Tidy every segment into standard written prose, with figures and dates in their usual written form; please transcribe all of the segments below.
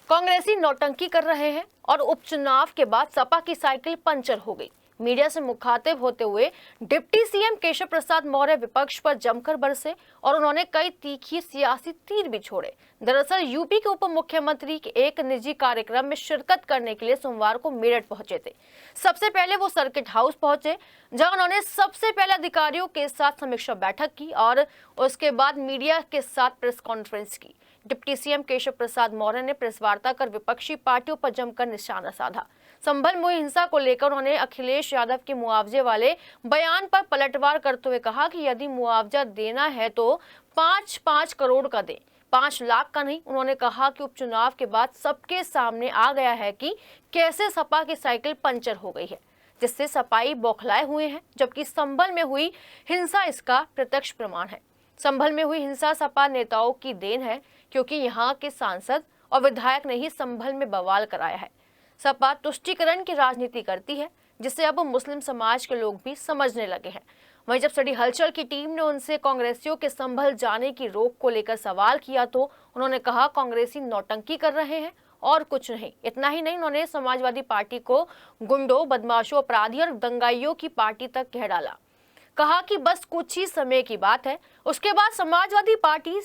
कांग्रेसी नौटंकी कर रहे हैं और उपचुनाव के बाद सपा की साइकिल पंचर हो गई। मीडिया से मुखातिब होते हुए डिप्टी सीएम केशव प्रसाद मौर्य विपक्ष पर जमकर बरसे और उन्होंने कई तीखी सियासी तीर भी छोड़े। दरअसल यूपी के उप मुख्यमंत्री के एक निजी कार्यक्रम में शिरकत करने के लिए सोमवार को मेरठ पहुंचे थे। सबसे पहले वो सर्किट हाउस पहुंचे, जहां उन्होंने सबसे पहले अधिकारियों के साथ समीक्षा बैठक की और उसके बाद मीडिया के साथ प्रेस कॉन्फ्रेंस की। डिप्टी सीएम केशव प्रसाद मौर्य ने प्रेस वार्ता कर विपक्षी पार्टियों पर जमकर निशाना साधा। संभल में हुई हिंसा को लेकर उन्होंने अखिलेश यादव के मुआवजे वाले बयान पर पलटवार करते हुए कहा कि यदि मुआवजा देना है तो 5-5 करोड़ का दें, 5 लाख का नहीं। उन्होंने कहा कि उपचुनाव के बाद सबके सामने आ गया है कि कैसे सपा की साइकिल पंचर हो गई है, जिससे सपाई बौखलाए हुए हैं, जबकि संभल में हुई हिंसा इसका प्रत्यक्ष प्रमाण है। संभल में हुई हिंसा सपा नेताओं की देन है, क्योंकि यहाँ के सांसद और विधायक ने ही संभल में बवाल कराया है। सपा तुष्टीकरण की राजनीति करती है, जिसे अब मुस्लिम समाज के लोग भी समझने लगे हैं। वहीं जब स्टडी हलचल की टीम ने उनसे कांग्रेसियों के संभल जाने की रोक को लेकर सवाल किया तो उन्होंने कहा कांग्रेसी नौटंकी कर रहे हैं और कुछ नहीं। इतना ही नहीं, उन्होंने समाजवादी पार्टी को गुंडों, बदमाशों, अपराधियों और दंगाइयों की पार्टी तक कह डाला। कहा कि बस कुछ ही समय की बात है, उसके बाद समाजवादी पार्टी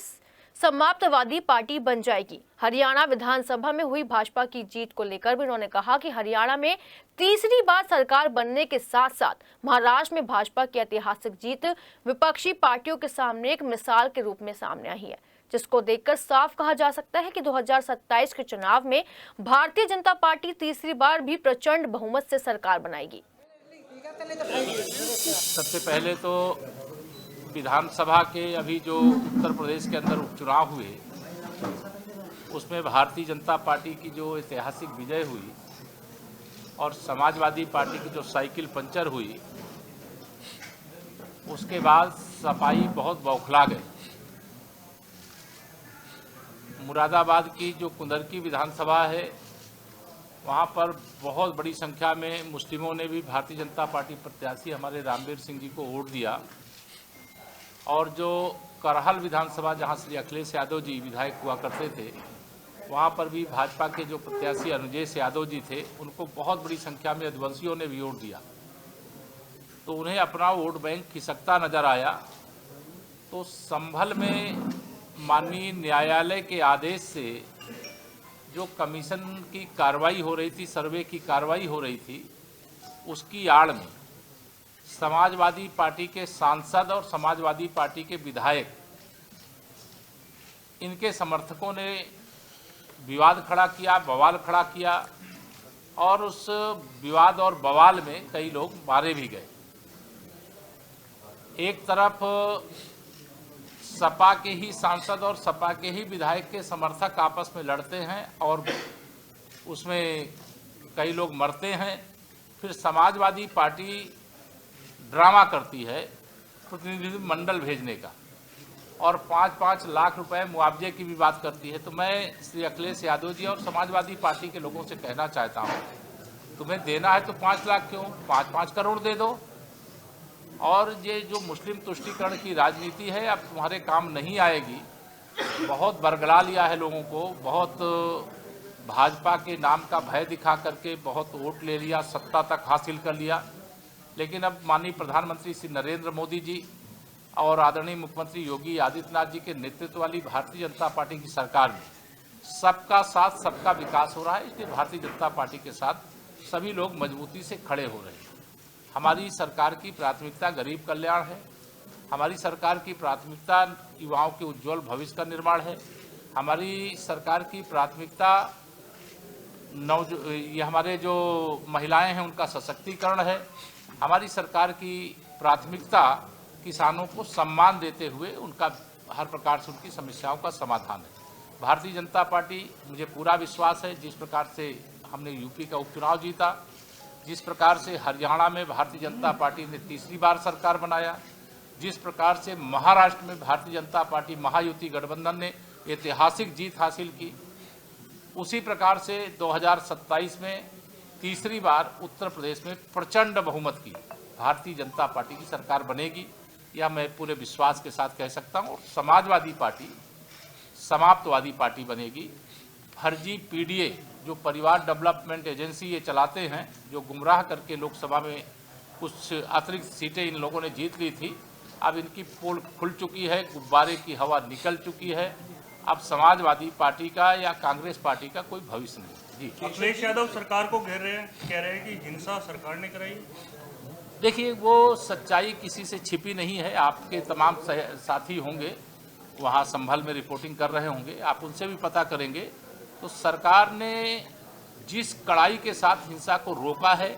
समाप्तवादी पार्टी बन जाएगी। हरियाणा विधानसभा में हुई भाजपा की जीत को लेकर भी उन्होंने कहा कि हरियाणा में तीसरी बार सरकार बनने के साथ साथ महाराष्ट्र में भाजपा की ऐतिहासिक जीत विपक्षी पार्टियों के सामने एक मिसाल के रूप में सामने आई है, जिसको देखकर साफ कहा जा सकता है कि 2027 के चुनाव में भारतीय जनता पार्टी तीसरी बार भी प्रचंड बहुमत से सरकार बनाएगी। सबसे पहले तो विधानसभा के अभी जो उत्तर प्रदेश के अंदर उपचुनाव हुए, उसमें भारतीय जनता पार्टी की जो ऐतिहासिक विजय हुई और समाजवादी पार्टी की जो साइकिल पंचर हुई, उसके बाद सपाई बहुत बौखला गई। मुरादाबाद की जो कुंदरकी विधानसभा है, वहाँ पर बहुत बड़ी संख्या में मुस्लिमों ने भी भारतीय जनता पार्टी प्रत्याशी हमारे रामवीर सिंह जी को वोट दिया। और जो करहल विधानसभा, जहाँ श्री अखिलेश यादव जी विधायक हुआ करते थे, वहाँ पर भी भाजपा के जो प्रत्याशी अनुजेश यादव जी थे, उनको बहुत बड़ी संख्या में यदुवंशियों ने भी वोट दिया। तो उन्हें अपना वोट बैंक खिसकता नजर आया। तो संभल में माननीय न्यायालय के आदेश से जो कमीशन की कार्रवाई हो रही थी, सर्वे की कार्रवाई हो रही थी, उसकी आड़ में समाजवादी पार्टी के सांसद और समाजवादी पार्टी के विधायक, इनके समर्थकों ने विवाद खड़ा किया, बवाल खड़ा किया और उस विवाद और बवाल में कई लोग मारे भी गए। एक तरफ सपा के ही सांसद और सपा के ही विधायक के समर्थक आपस में लड़ते हैं और उसमें कई लोग मरते हैं। फिर समाजवादी पार्टी ड्रामा करती है प्रतिनिधि मंडल भेजने का और 5-5 लाख रुपए मुआवजे की भी बात करती है। तो मैं श्री अखिलेश यादव जी और समाजवादी पार्टी के लोगों से कहना चाहता हूं, तुम्हें देना है तो 5 लाख क्यों, 5-5 करोड़ दे दो। और ये जो मुस्लिम तुष्टीकरण की राजनीति है, अब तुम्हारे काम नहीं आएगी। बहुत बरगला लिया है लोगों को, बहुत भाजपा के नाम का भय दिखा करके बहुत वोट ले लिया, सत्ता तक हासिल कर लिया। लेकिन अब माननीय प्रधानमंत्री श्री नरेंद्र मोदी जी और आदरणीय मुख्यमंत्री योगी आदित्यनाथ जी के नेतृत्व वाली भारतीय जनता पार्टी की सरकार में सबका साथ सबका विकास हो रहा है। इसलिए भारतीय जनता पार्टी के साथ सभी लोग मजबूती से खड़े हो रहे हैं। हमारी सरकार की प्राथमिकता गरीब कल्याण है, हमारी सरकार की प्राथमिकता युवाओं के उज्जवल भविष्य का निर्माण है, हमारी सरकार की प्राथमिकता ये हमारे जो महिलाएं हैं उनका सशक्तिकरण है, हमारी सरकार की प्राथमिकता किसानों को सम्मान देते हुए उनका हर प्रकार से उनकी समस्याओं का समाधान है। भारतीय जनता पार्टी, मुझे पूरा विश्वास है, जिस प्रकार से हमने यूपी का उपचुनाव जीता, जिस प्रकार से हरियाणा में भारतीय जनता पार्टी ने तीसरी बार सरकार बनाया, जिस प्रकार से महाराष्ट्र में भारतीय जनता पार्टी महायुति गठबंधन ने ऐतिहासिक जीत हासिल की, उसी प्रकार से 2027 में तीसरी बार उत्तर प्रदेश में प्रचंड बहुमत की भारतीय जनता पार्टी की सरकार बनेगी। यह मैं पूरे विश्वास के साथ कह सकता हूँ। समाजवादी पार्टी समाप्तवादी पार्टी बनेगी। फर्जी पीडीए जो परिवार डेवलपमेंट एजेंसी ये चलाते हैं, जो गुमराह करके लोकसभा में कुछ अतिरिक्त सीटें इन लोगों ने जीत ली थी, अब इनकी पोल खुल चुकी है, गुब्बारे की हवा निकल चुकी है। अब समाजवादी पार्टी का या कांग्रेस पार्टी का कोई भविष्य नहीं। जी, अखिलेश यादव सरकार को घेर रहे हैं, कह रहे हैं कि हिंसा सरकार ने कराई। देखिए, वो सच्चाई किसी से छिपी नहीं है। आपके तमाम साथी होंगे वहाँ संभल में रिपोर्टिंग कर रहे होंगे, आप उनसे भी पता करेंगे। तो सरकार ने जिस कड़ाई के साथ हिंसा को रोका है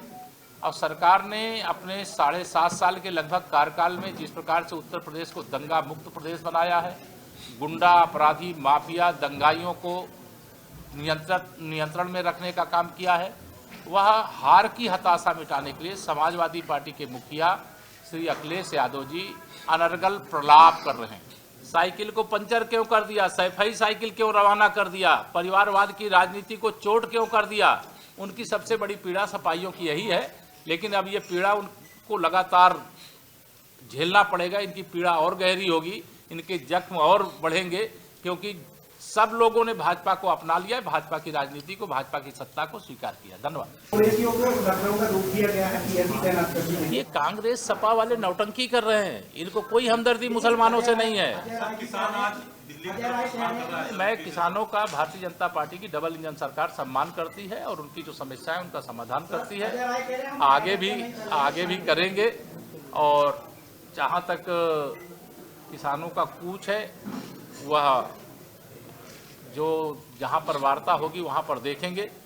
और सरकार ने अपने 7.5 साल के लगभग कार्यकाल में जिस प्रकार से उत्तर प्रदेश को दंगा मुक्त प्रदेश बनाया है, गुंडा अपराधी माफिया दंगाइयों को नियंत्रण में रखने का काम किया है, वह हार की हताशा मिटाने के लिए समाजवादी पार्टी के मुखिया श्री अखिलेश यादव जी अनर्गल प्रलाप कर रहे हैं। साइकिल को पंचर क्यों कर दिया, सैफई साइकिल क्यों रवाना कर दिया, परिवारवाद की राजनीति को चोट क्यों कर दिया, उनकी सबसे बड़ी पीड़ा सपाइयों की यही है। लेकिन अब ये पीड़ा उनको लगातार झेलना पड़ेगा, इनकी पीड़ा और गहरी होगी, इनके जख्म और बढ़ेंगे, क्योंकि सब लोगों ने भाजपा को अपना लिया है, भाजपा की राजनीति को, भाजपा की सत्ता को स्वीकार किया। धन्यवाद। ये कांग्रेस सपा वाले नौटंकी कर रहे हैं, इनको कोई हमदर्दी मुसलमानों से नहीं है। मैं किसानों का भारतीय जनता पार्टी की डबल इंजन सरकार सम्मान करती है और उनकी जो समस्या है उनका समाधान करती है, आगे भी करेंगे। और जहाँ तक किसानों का कूच है, वह जो जहाँ पर वार्ता होगी वहाँ पर देखेंगे।